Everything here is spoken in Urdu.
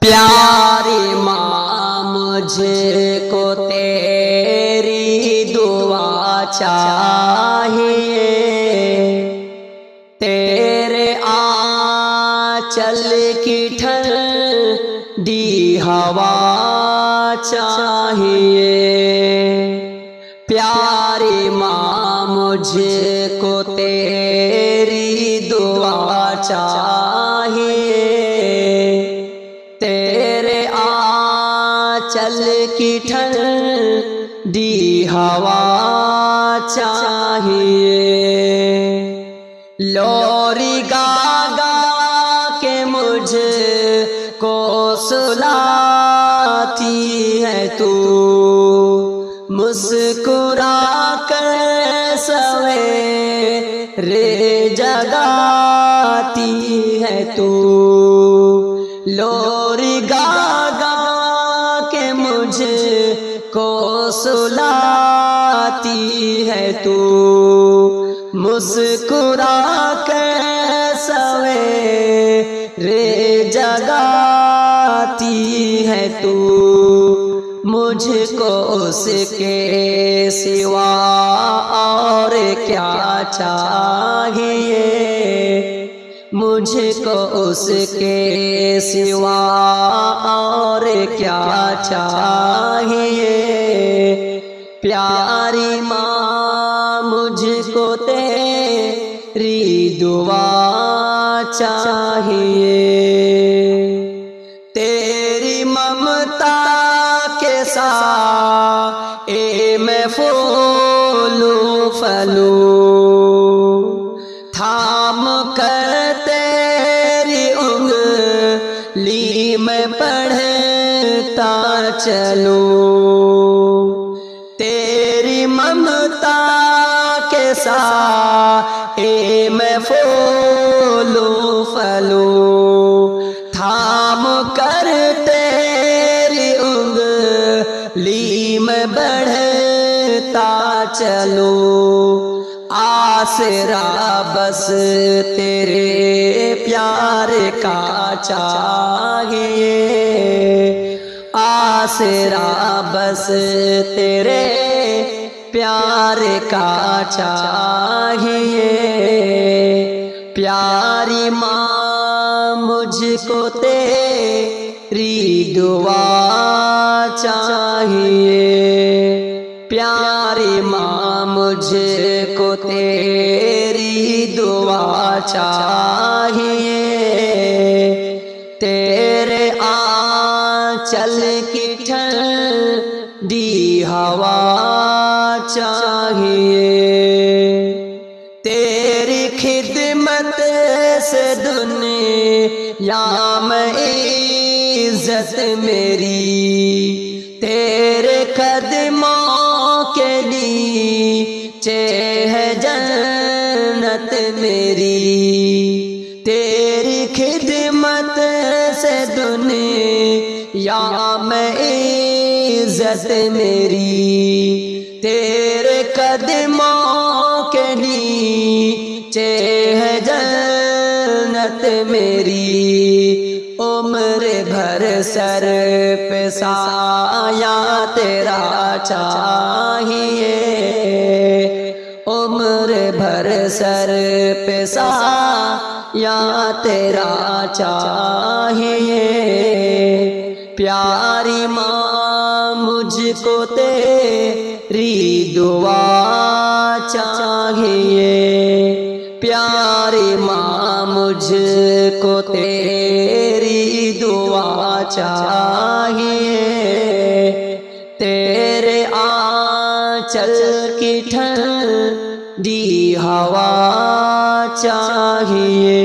پیاری ماں مجھے کو تیری دعا چاہیے، تیرے آنچل کی ٹھنڈی ہوا چاہیے۔ پیاری ماں مجھے کو تیری دعا چاہیے، تیرے آنچل کی ٹھنڈی ہوا چاہیے۔ لوری گا گا کے مجھے کو سلاتی ہے تو، مسکرا کر سویرے جگاتی ہے تو، لوری گا گا کے مجھے کو سلاتی ہے تو، مسکرا کر سویرے جگاتی ہے تو، مجھ کو اس کے سوا اور کیا چاہیے، مجھ کو اس کے سوا اور کیا چاہیے۔ پیاری ماں مجھ کو تیری دعا چاہیے، تیری ممتا کے سائے میں پھولوں پھلوں، تھام کر تیری انگلی میں پڑھتا چلوں، تیری ممتا کے سائے میں پھولوں پھلوں، تھام کر تیری انگلی میں بڑھتا چلوں، آسرا بس تیرے پیار کا چاہیے، آسرا بس تیرے پیار کا چاہیے۔ پیاری ماں مجھ کو تیری دعا چاہیے، پیاری ماں مجھ کو تیری دعا چاہیے، تیرے آنچل کی ٹھنڈی ہوا چاہیے، تیری خدمت سے دنیا میں عزت میری، تیرے قدموں کے نیچے ہے جنت میری، تیری خدمت سے دنیا میں عزت میری، تیرے قدموں کے نیچے ہے جنت میری، عمر بھر سر پہ سایہ تیرا چاہیے، عمر بھر سر پہ سایہ تیرا چاہیے۔ پیاری ماں مجھ کو تیری دعا چاہیے، پیاری ماں مجھ کو تیری دعا چاہیے، تیرے آنچل کی ٹھنڈی ہوا چاہیے۔